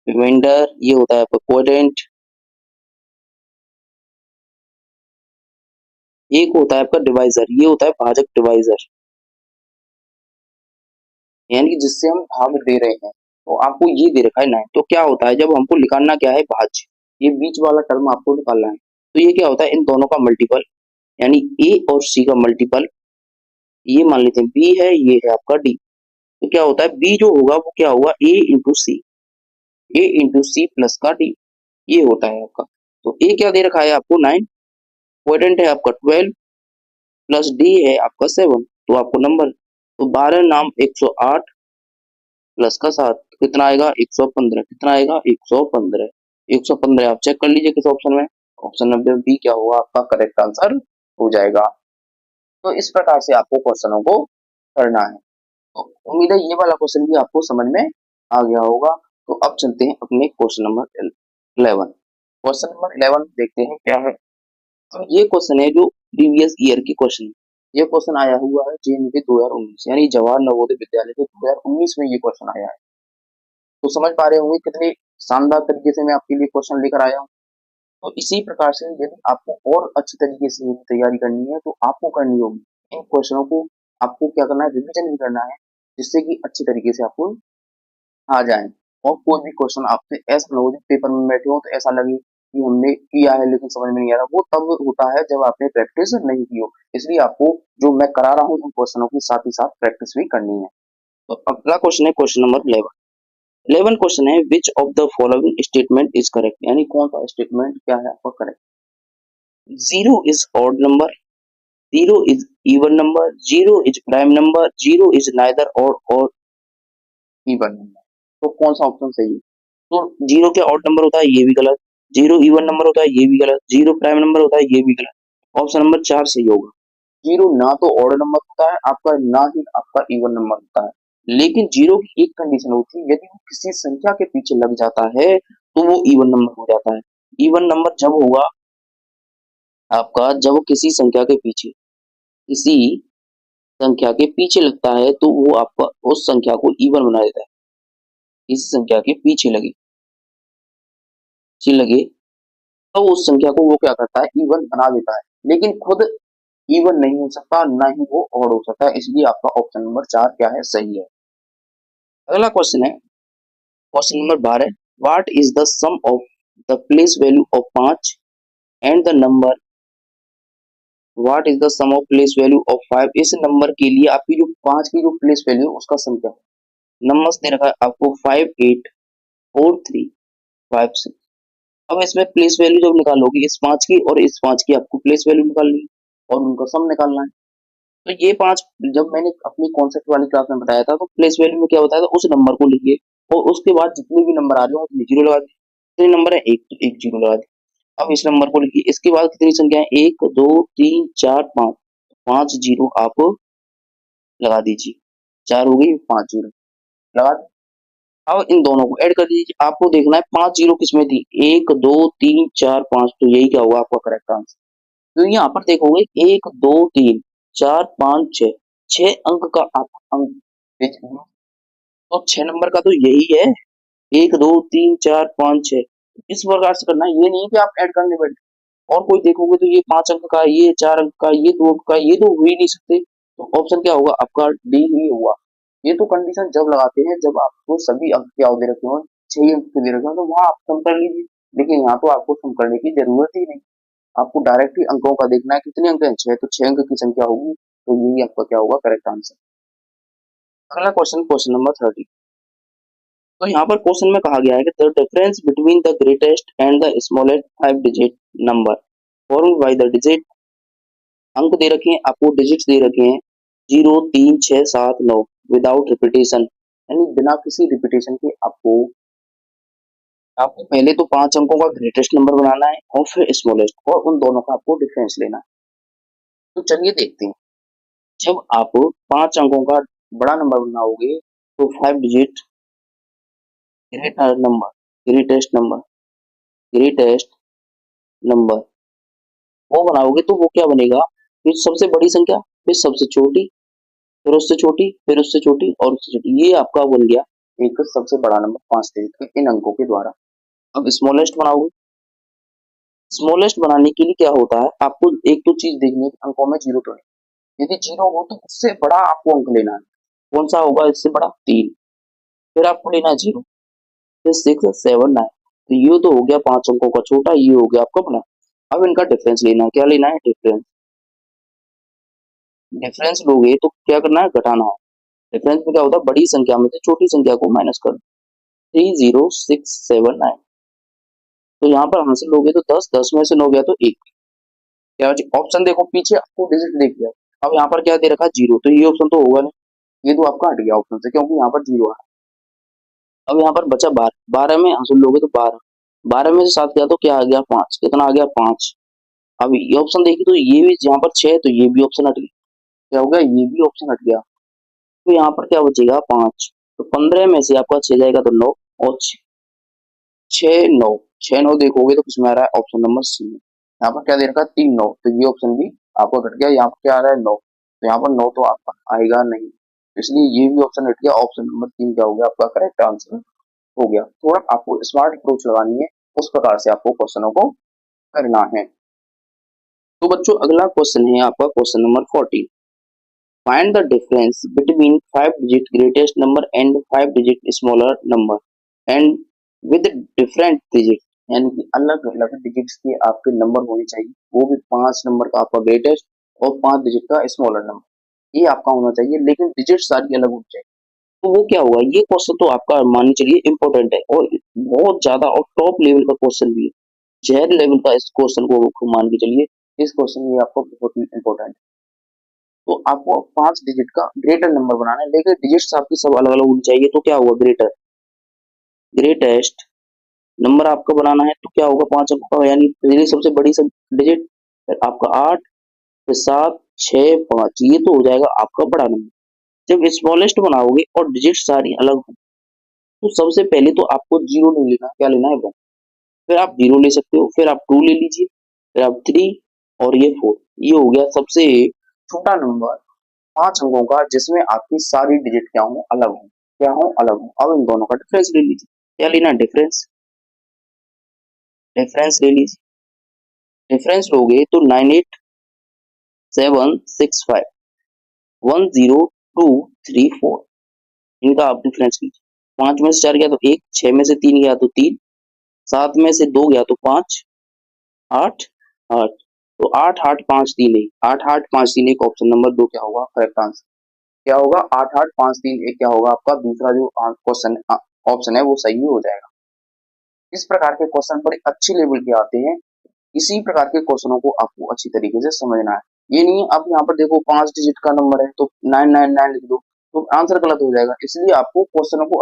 रिमाइंडर ये होता है आपका क्वोटिएंट, एक होता है आपका डिवाइजर, ये होता है भाजक डिवाइजर, यानी कि जिससे हम भाग दे रहे हैं। तो आपको ये दे रखा है 9। तो क्या होता है, जब हमको निकालना क्या है, भाज्य, ये बीच वाला टर्म आपको निकालना है। तो ये क्या होता है, इन दोनों का मल्टीपल, यानी ए और सी का मल्टीपल। ये मान लेते हैं बी है, ये है आपका डी। तो क्या होता है, बी जो होगा वो क्या होगा, ए इंटू सी, ए इंटू सी प्लस का डी, ये होता है आपका। तो ए क्या दे रखा है आपको, 9, क्वोटिएंट है आपका 12 प्लस डी है आपका 7, तो आपको नंबर, तो 12 नाम 108 प्लस का 7, कितना आएगा, 115। कितना आएगा, 115। 115 आप चेक कर लीजिए किस ऑप्शन में, ऑप्शन नंबर बी क्या होगा आपका करेक्ट आंसर हो जाएगा। तो इस प्रकार से आपको क्वेश्चनों को करना है। तो उम्मीद है ये वाला क्वेश्चन भी आपको समझ में आ गया होगा। तो अब चलते हैं अपने क्वेश्चन नंबर 11। क्वेश्चन नंबर 11 देखते हैं क्या है। तो ये क्वेश्चन है जो प्रीवियस ईयर की क्वेश्चन है। ये क्वेश्चन आया हुआ है जेएनवी 2019, यानी जवाहर नवोदय विद्यालय के 2019 में ये क्वेश्चन आया है। तो समझ पा रहे होंगे कितने शानदार तरीके से मैं आपके लिए क्वेश्चन लेकर आया हूँ। तो इसी प्रकार से यदि आपको और अच्छी तरीके से तैयारी करनी है तो आपको करनी होगी इन क्वेश्चनों को, आपको क्या करना है, रिविजन भी करना है, जिससे कि अच्छी तरीके से आपको आ जाए। और कोई भी क्वेश्चन आपसे ऐसा ना हो पेपर में बैठे हो तो ऐसा लगे कि हमने किया है लेकिन समझ में नहीं आ रहा, वो तब होता है जब आपने प्रैक्टिस नहीं की हो। इसलिए आपको जो मैं करा रहा हूँ उन क्वेश्चनों की साथ ही साथ प्रैक्टिस भी करनी है। तो अगला क्वेश्चन है क्वेश्चन नंबर 11। 11 क्वेश्चन है विच of the following statement is correct, यानी कौन सा स्टेटमेंट क्या है आपका correct. 0 is odd number, 0 is even number, 0 is prime number, 0 is neither odd और इवन नंबर। तो कौन सा ऑप्शन सही है, तो 0 क्या ऑड नंबर होता है, ये भी गलत। 0 इवन नंबर होता है, ये भी गलत। 0 प्राइम नंबर होता है, ये भी गलत। ऑप्शन नंबर 4 सही होगा। 0 ना तो ऑड नंबर होता है आपका, ना ही आपका इवन नंबर होता है। लेकिन 0 की एक कंडीशन होती है, यदि वो किसी संख्या के पीछे लग जाता है तो वो इवन नंबर हो जाता है। इवन नंबर जब होगा आपका, जब वो किसी संख्या के पीछे, किसी संख्या के पीछे लगता है तो वो आपका उस संख्या को इवन बना देता है। किसी संख्या के पीछे लगे तो उस संख्या को वो क्या करता है, इवन बना देता है। लेकिन खुद इवन नहीं हो सकता, ना ही वो ऑड हो सकता है। इसलिए आपका ऑप्शन नंबर 4 क्या है, सही है। अगला क्वेश्चन है question number 12। What is the sum of the place value of 5 and the number what is the sum of place value of 5? इस नंबर के लिए आपकी जो 5 की जो प्लेस वैल्यू है उसका सम क्या है? नंबर्स दे रखा है आपको 5, 8, 4, 3, 5, 6। अब इसमें प्लेस वैल्यू जब निकालोगे इस 5 की और इस 5 की आपको प्लेस वैल्यू निकालनी है और उनका सम निकालना है। तो ये 5 जब मैंने अपनी कॉन्सेप्ट वाली क्लास में बताया था तो प्लेस वैल्यू में क्या बताया था, उस नंबर को लिखिए और उसके बाद जितने भी नंबर आ रहे हो उसमें जीरो लगा दीजिए। कितने नंबर है? एक, तो एक जीरो लगा दीजिए। अब इस नंबर को लिखिए, इसके बाद कितनी संख्या है? 1, 2, 3, 4, 5, 5 जीरो आप लगा दीजिए। 4 हो गई, 5 जीरो लगा दी। अब इन दोनों को ऐड कर दीजिए। आपको देखना है 5 जीरो किसमें थी? 1, 2, 3, 4, 5। तो यही क्या होगा आपका करेक्ट आंसर। तो यहाँ पर देखोगे 1, 2, 3, 4, 5, 6, 6 अंक का आप अंक तो 6 नंबर का तो यही है। 1, 2, 3, 4, 5, 6। इस प्रकार से करना है, ये नहीं कि आप ऐड करने बैठे और कोई देखोगे तो ये 5 अंक का, ये 4 अंक का, ये 2 अंक का, ये तो हो ही नहीं सकते। तो ऑप्शन क्या होगा आपका? डी ही हुआ। ये तो कंडीशन जब लगाते हैं जब आपको सभी अंक क्या दे रखे हो, 6 अंक के दे रखे हो, तो वहां आप सम कर लीजिए। लेकिन यहाँ तो आपको सम करने की जरूरत ही नहीं, आपको डायरेक्ट ही अंकों का देखना है कितने अंक हैं, 6, तो 6 अंक की संख्या होगी। तो यही आपका क्या होगा करेक्ट आंसर। अगला क्वेश्चन, क्वेश्चन नंबर 30। तो यहाँ पर क्वेश्चन में कहा गया है कि the difference between the greatest and the smallest 5 digit number formed by the digit. अंक दे रखे हैं आपको, डिजिट्स दे रखे हैं 0, 3, 6, 7, 9 विदाउट रिपीटेशन, यानी बिना किसी रिपीटेशन के आपको पहले तो 5 अंकों का ग्रेटेस्ट नंबर बनाना है और फिर स्मॉलेस्ट, और उन दोनों का आपको डिफरेंस लेना है। तो चलिए देखते हैं। जब आप 5 अंकों का बड़ा नंबर बनाओगे तो 5 digit greater number, greatest number, greatest number वो बनाओगे तो वो क्या बनेगा? फिर सबसे बड़ी संख्या, फिर सबसे छोटी, फिर उससे छोटी, फिर उससे छोटी और उससे छोटी। ये आपका बन गया एक सबसे बड़ा नंबर 5 डिजिट के इन अंकों के द्वारा। अब स्मॉलेस्ट बनाओगे। स्मॉलेस्ट बनाने के लिए क्या होता है, आपको एक तो चीज देखनी है कि अंकों में जीरो तो नहीं। यदि जीरो हो तो उससे बड़ा आपको अंक लेना है। कौन सा होगा इससे बड़ा? 3। फिर आपको लेना है जीरो, फिर 6, 7, 9। तो ये तो हो गया 5 अंकों का छोटा, ये हो गया आपका बड़ा। अब इनका डिफरेंस लेना है। क्या लेना है? डिफरेंस। डिफरेंस लोगे तो क्या करना है? घटाना है। डिफरेंस में क्या होता है? बड़ी संख्या में से छोटी संख्या को माइनस कर। 3, 0, 6, 7, 9। तो यहाँ पर आंसर लोगे तो 10, 10 में से 9 गया तो 1। क्या ऑप्शन देखो पीछे आपको डिजिट देख लिया। अब यहाँ पर क्या दे रखा है? जीरो। तो ये ऑप्शन तो होगा नहीं, ये तो आपका हट गया ऑप्शन से क्योंकि यहाँ पर जीरो है। अब यहाँ पर बचा 12, 12 में आंसर लोगे तो 12, 12 में से 7 गया तो क्या आ गया? 5। कितना आ गया? 5। अब ये ऑप्शन देखिए तो ये भी यहाँ पर 6, तो ये भी ऑप्शन हट गया। क्या हो गया? ये भी ऑप्शन हट गया। तो यहाँ पर क्या बचेगा? 5। तो 15 में से आपका 6 जाएगा तो 9 और 6, 9, 6, 9 देखोगे तो किसमें आ रहा है? ऑप्शन नंबर सी में। यहाँ पर क्या दे रखा है? 3, 9। तो ये ऑप्शन भी आपका घट गया। यहाँ पर क्या आ रहा है? 9। तो यहाँ पर 9 तो आपका आएगा नहीं, इसलिए ये भी ऑप्शन हट गया। ऑप्शन नंबर 3 क्या हो गया आपका करेक्ट आंसर हो गया। थोड़ा आपको स्मार्ट अप्रोच लगानी है, उस प्रकार से आपको क्वेश्चनों को करना है। तो बच्चों अगला क्वेश्चन है आपका question number 14। Find the difference between 5 digit greatest number and 5 digit smaller number and with different digit, यानी कि अलग अलग डिजिट्स के आपके नंबर होने चाहिए, वो भी 5 नंबर का आपका ग्रेटेस्ट और 5 डिजिट का स्मॉलर नंबर, ये आपका होना चाहिए, लेकिन डिजिट सारी अलग होनी चाहिए। तो वो क्या होगा? ये क्वेश्चन तो आपका मान चलिए इम्पोर्टेंट है और बहुत ज्यादा और टॉप लेवल का क्वेश्चन भी है। जहर लेवल का इस क्वेश्चन को मान के चलिए, इस क्वेश्चन में आपको बहुत ही इम्पोर्टेंट है। तो आपको 5 डिजिट का ग्रेटर नंबर बनाना है, लेकिन डिजिट्स आपकी सब अलग अलग होनी चाहिए। तो क्या होगा? ग्रेटर, ग्रेटेस्ट नंबर आपका बनाना है तो क्या होगा? 5 अंकों का, यानी पहली सबसे बड़ी डिजिट, फिर आपका 8, फिर 7, 6, 5, ये तो हो जाएगा आपका बड़ा नंबर। जब स्मॉलेस्ट बनाओगे और डिजिट सारी अलग हो तो सबसे पहले तो आपको जीरो नहीं लेना, क्या लेना है? 1। फिर आप जीरो ले सकते हो, फिर आप 2 ले लीजिए, फिर आप 3 और ये 4। ये हो गया सबसे छोटा नंबर 5 अंकों का जिसमें आपकी सारी डिजिट क्या हो? अलग हो। क्या हो? अलग हो। अब इन दोनों का डिफरेंस ले लीजिए। क्या लेना है? डिफरेंस। डिफरेंस ले लीजिए। डिफरेंस लोगे तो 98765 10234, इनका आप डिफरेंस लीजिए। 5 में से 4 गया तो 1, 6 में से 3 गया तो 3, 7 में से 2 गया तो 5, 8, 8। तो 8853 8853 एक ऑप्शन नंबर 2 क्या होगा करेक्ट आंसर। क्या होगा 8853 एक क्या होगा आपका दूसरा जो क्वेश्चन ऑप्शन है वो सही हो जाएगा। इस प्रकार के क्वेश्चन बड़े अच्छी लेवल के आते हैं। इसी प्रकार के क्वेश्चनों को आपको अच्छी तरीके से समझना है। ये नहीं आप यहाँ पर देखो 5 डिजिट का नंबर है तो 999 लिख दो तो आंसर गलत हो जाएगा। इसलिए आपको क्वेश्चनों को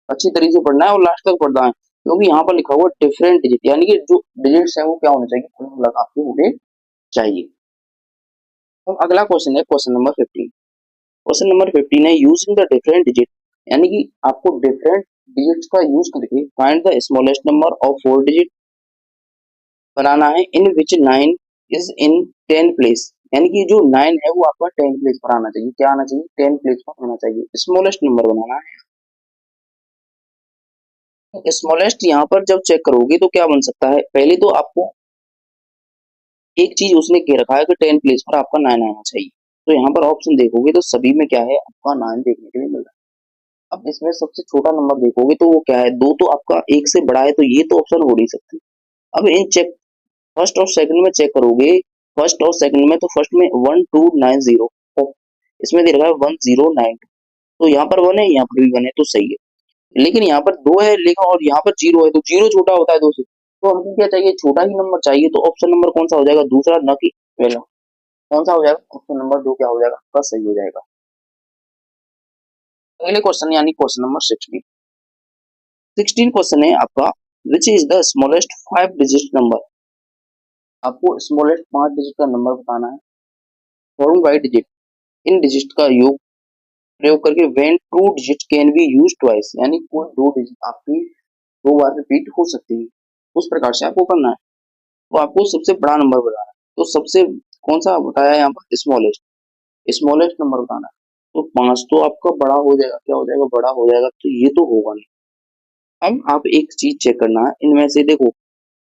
अच्छी तरीके से पढ़ना है और लास्ट तक पढ़ना है, क्योंकि यहाँ पर लिखा हुआ डिफरेंट डिजिट यानी कि जो डिजिट्स है वो क्या होने चाहिए अलग अलग आपके होने चाहिए। तो अगला क्वेश्चन है क्वेश्चन नंबर 15। क्वेश्चन नंबर 15 है यूजिंग द डिफरेंट डिजिट, यानी कि आपको डिफरेंट डिजिट्स का यूज करके find the smallest number of 4 digit बनाना है in which 9 is in 10 place, यानी कि जो 9 है वो आपका 10 प्लेस पर आना चाहिए। क्या आना चाहिए 10 प्लेस पर आना चाहिए। स्मॉलेस्ट नंबर बनाना है। स्मॉलेस्ट यहाँ पर जब चेक करोगे तो क्या बन सकता है, पहले तो आपको एक चीज उसने कह रखा है कि 10 प्लेस पर आपका 9 आना चाहिए। तो यहाँ पर ऑप्शन देखोगे तो सभी में क्या है आपका 9 देखने के लिए मिल रहा है। अब इसमें सबसे छोटा नंबर देखोगे तो वो क्या है 2, तो आपका 1 से बड़ा है तो ये तो ऑप्शन हो नहीं सकती। अब इन चेक फर्स्ट और सेकंड में चेक करोगे, फर्स्ट और सेकंड में तो फर्स्ट में 1290 इसमें दे रखा है 1092, तो यहाँ पर 1 है यहाँ पर भी 1 है तो सही है। लेकिन यहाँ पर 2 है लेकिन और यहाँ पर 0 है तो 0 छोटा होता है 2 से, तो हमको क्या चाहिए छोटा ही नंबर चाहिए। तो ऑप्शन नंबर कौन सा हो जाएगा दूसरा न कि पहला। कौन सा हो जाएगा ऑप्शन नंबर 2 क्या हो जाएगा आपका सही हो जाएगा। अगले क्वेश्चन यानी क्वेश्चन नंबर 16 क्वेश्चन है आपका which is the smallest 5 digit number. आपको स्मॉलेस्ट 5 डिजिट का नंबर बताना है। Form by digit, in digit का योग प्रयोग करके when 2 digit can be use twice, यानी कोई 2 डिजिट आपकी 2 बार रिपीट हो सकती है, उस प्रकार से आपको करना है। तो आपको सबसे बड़ा नंबर बताना है। तो सबसे कौन सा बताया है यहाँ पर स्मॉलेस्ट, स्मॉलेस्ट नंबर बताना है। तो 5 तो आपका बड़ा हो जाएगा, क्या हो जाएगा बड़ा हो जाएगा, तो ये तो होगा नहीं। अब आप एक चीज चेक करना है इनमें से, देखो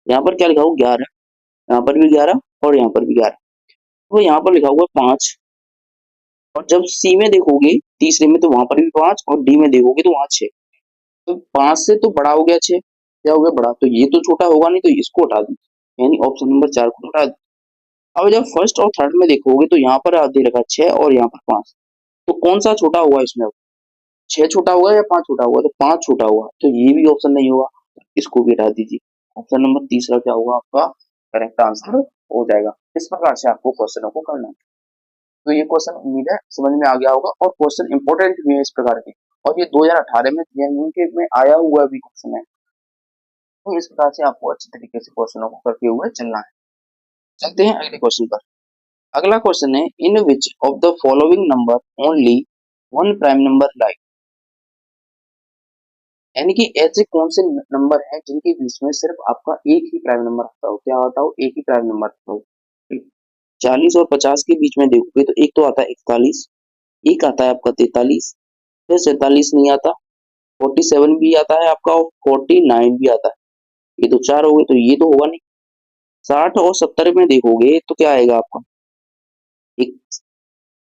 यहाँ पर क्या लिखा हुआ 11, यहाँ पर भी 11 और यहाँ पर भी 11, तो यहाँ पर लिखा हुआ 5 और जब सी में देखोगे तीसरे में तो वहां पर भी 5 और डी में देखोगे तो वहां 6, तो 5 से तो बड़ा हो गया 6, क्या हो गया बड़ा, तो ये तो छोटा होगा नहीं तो इसको हटा दो, यानी ऑप्शन नंबर 4 को हटा दो। अब जब फर्स्ट और थर्ड में देखोगे तो यहाँ पर दे रखा 6 और यहाँ पर 5, तो कौन सा छोटा हुआ इसमें, 6 छोटा हुआ या 5 छोटा हुआ, तो 5 छोटा हुआ, तो ये भी ऑप्शन नहीं होगा, इसको भी हटा दीजिए। ऑप्शन नंबर तीसरा क्या होगा आपका करेक्ट आंसर हो जाएगा। इस प्रकार से आपको क्वेश्चनों को करना है। तो ये क्वेश्चन उम्मीद है समझ में आ गया होगा और क्वेश्चन इंपोर्टेंट भी है इस प्रकार के, और ये 2018 में जेएनयू के में आया हुआ भी क्वेश्चन है। तो इस प्रकार से आपको अच्छी तरीके से क्वेश्चनों को करते हुए चलना है। चलते हैं अगले क्वेश्चन पर। अगला क्वेश्चन है in which of the following number only one prime number like, यानी कि ऐसे कौन से नंबर हैं जिनके बीच में सिर्फ आपका एक ही प्राइम नंबर आता हो, क्या आता हो एक ही प्राइम नंबर आता हो। 40 और 50 के बीच में देखोगे तो एक तो आता है 41, एक आता है आपका 43, फिर 47 नहीं आता, 47 भी आता है आपका और 49 भी आता है, ये तो 4 हो गए तो ये तो होगा नहीं। 60 और 70 में देखोगे तो क्या आएगा आपका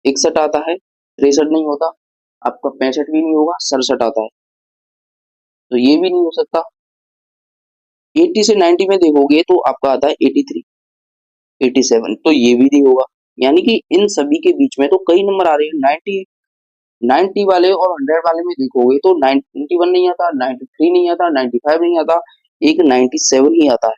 61 आता है, 63 नहीं होता आपका, 65 भी नहीं होगा, 67 आता है तो ये भी नहीं हो सकता। 80 से 90 में देखोगे तो आपका आता है 83, 87 तो ये भी नहीं होगा। यानी कि इन सभी के बीच में तो कई नंबर आ रहे हैं। 90 वाले और 100 वाले में देखोगे तो 91 नहीं आता, 93 नहीं आता, 95 नहीं आता, एक 97 ही आता है।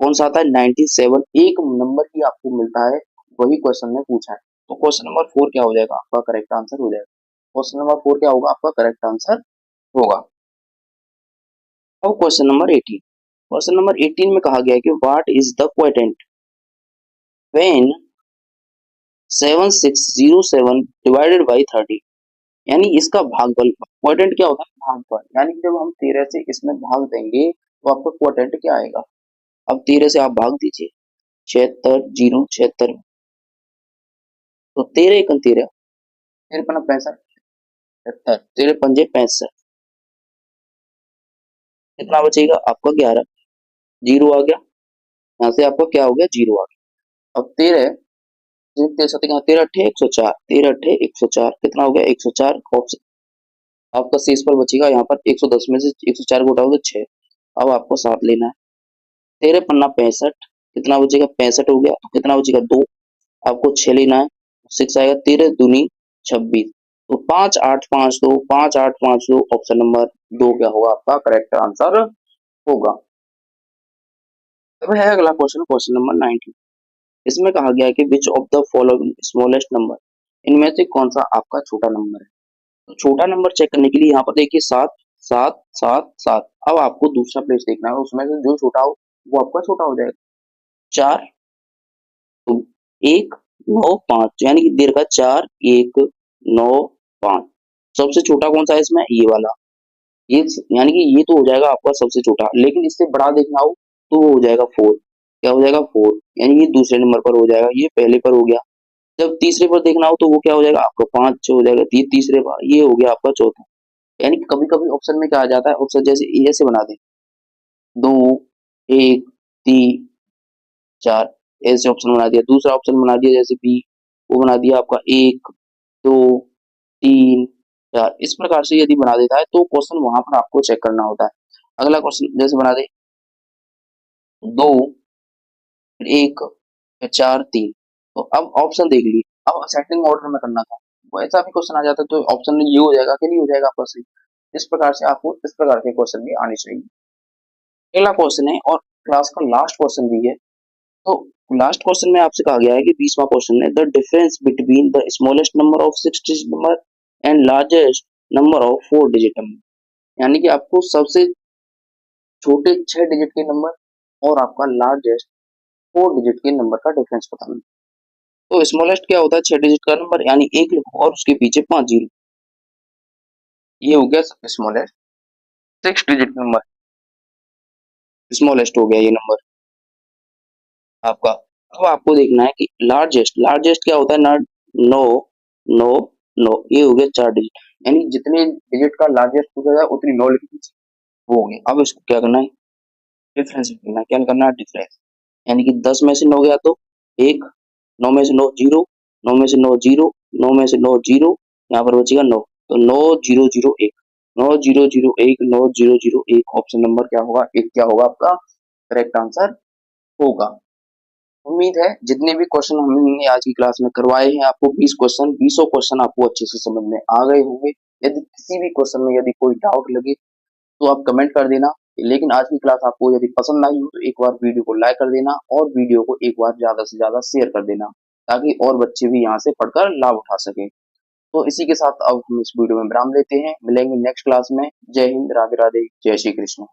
कौन सा आता है 97, एक नंबर ही आपको मिलता है, वही क्वेश्चन में पूछा है। तो क्वेश्चन नंबर 4 क्या हो जाएगा आपका करेक्ट आंसर हो जाएगा। क्वेश्चन नंबर 4 क्या होगा आपका करेक्ट आंसर होगा। अब क्वेश्चन नंबर 18, क्वेश्चन नंबर 18 में कहा गया है कि what is the quotient when 7607 divided by 30, यानी इसका भागफल। क्वोटिएंट क्या होता है भागफल, यानी जब हम 13 से इसमें भाग देंगे तो आपका क्वोटिएंट क्या आएगा। अब 13 से आप भाग दीजिए 76 0 76, तो 13 एकम 13, 13 65, 13 पंजे 65, कितना बचेगा आपका 11, जीरो आ गया, यहाँ से आपका क्या हो गया जीरो आ गया। अब 13 13 अट्ठे 104, 13 अट्ठे 104 कितना हो गया 104, ऑप्शन आपका शेष पर बचेगा यहाँ पर 110 में से 104 को उठाओगे 6, अब आपको 7 लेना है। 13 पन्ना 65, कितना बचेगा 65 हो गया, तो कितना बचेगा 2, आपको 6 लेना है, 6 आएगा 13 दूनी 26, तो 5852 5852 ऑप्शन नंबर 2 क्या होगा आपका करेक्ट आंसर होगा। अब है अगला क्वेश्चन, क्वेश्चन नंबर 19। इसमें कहा गया है कि विच of the following smallest number, इनमें से कौन सा आपका छोटा नंबर है। तो छोटा नंबर चेक करने के लिए यहाँ पर देखिए 7 7 7 7। अब आपको दूसरा प्लेस देखना है, उसमें से जो छोटा हो वो आपका छोटा हो जाएगा। 4 1 9 5, यानी कि दीर्घ 4 1 9 5। सबसे छोटा कौन सा है इसमें, ये वाला, ये यानी कि ये तो हो जाएगा आपका सबसे छोटा, लेकिन इससे बड़ा देखना हो तो वो हो जाएगा 4। क्या हो जाएगा 4, यानी ये दूसरे नंबर पर हो जाएगा, ये पहले पर हो गया। जब तीसरे पर देखना हो तो वो क्या हो जाएगा आपका 5 हो जाएगा, तीसरे पर ये हो गया आपका चौथा। यानी कि कभी कभी ऑप्शन में क्या आ जाता है, ऑप्शन जैसे ए से बना दे 2 1 3 4, ऐसे ऑप्शन बना दिया। दूसरा ऑप्शन बना दिया जैसे बी, वो बना दिया आपका 1 2 3 4। इस प्रकार से यदि बना देता है तो क्वेश्चन वहां पर आपको चेक करना होता है। अगला क्वेश्चन जैसे बना दे 2 1 4 3, तो अब ऑप्शन देख ली, अब असेंडिंग ऑर्डर में करना था, वो ऐसा भी क्वेश्चन आ जाता है तो ऑप्शन में ये हो जाएगा कि नहीं हो जाएगा आपका सही। इस प्रकार से आपको इस प्रकार के क्वेश्चन भी आने चाहिए। अगला क्वेश्चन है और क्लास का लास्ट क्वेश्चन भी है, तो लास्ट क्वेश्चन में आपसे कहा गया है कि 20वां क्वेश्चन है, the difference between the smallest number of 6 digit number and largest number of 4 digit number, यानी कि आपको सबसे छोटे 6 डिजिट के नंबर और आपका लार्जेस्ट 4 डिजिट के नंबर का डिफरेंस बताना है। तो स्मॉलेस्ट क्या होता है, 6 डिजिट का नंबर, यानी 1 लिखो और उसके पीछे 5 जीरो, ये हो गया स्मॉलेस्ट 6 डिजिट नंबर, स्मॉलेस्ट हो गया ये नंबर आपका। अब आपको देखना है कि लार्जेस्ट, लार्जेस्ट क्या होता है ना, 9 9 9, ये हो गया 4 डिजिट, यानी जितने डिजिट का लार्जेस्ट हो जाएगा उतनी 9 लिखनी चाहिए, वो हो गया। अब इसको क्या करना है, डिफरेंस करना है, क्या करना है डिफरेंस, यानी कि 10 में से 9 गया तो 1, 9 में से 9 जीरो, 9 में से 9 जीरो, 9 में से 9 जीरो, यहाँ पर बचेगा 9, तो 9 0 0 1, 9 0 0 1, 9 0 0 1, ऑप्शन नंबर क्या होगा, एक क्या होगा आपका करेक्ट आंसर होगा। उम्मीद है जितने भी क्वेश्चन हमने आज की क्लास में करवाए हैं, आपको 20 क्वेश्चन 20 क्वेश्चन आपको अच्छे से समझ में आ गए होंगे। यदि किसी भी क्वेश्चन में यदि कोई डाउट लगे तो आप कमेंट कर देना। लेकिन आज की क्लास आपको यदि पसंद आई हो तो एक बार वीडियो को लाइक कर देना और वीडियो को एक बार ज्यादा से ज्यादा शेयर कर देना, ताकि और बच्चे भी यहाँ से पढ़कर लाभ उठा सके। तो इसी के साथ अब हम इस वीडियो में विराम लेते हैं, मिलेंगे नेक्स्ट क्लास में। जय हिंद, राधे राधे, जय श्री कृष्ण।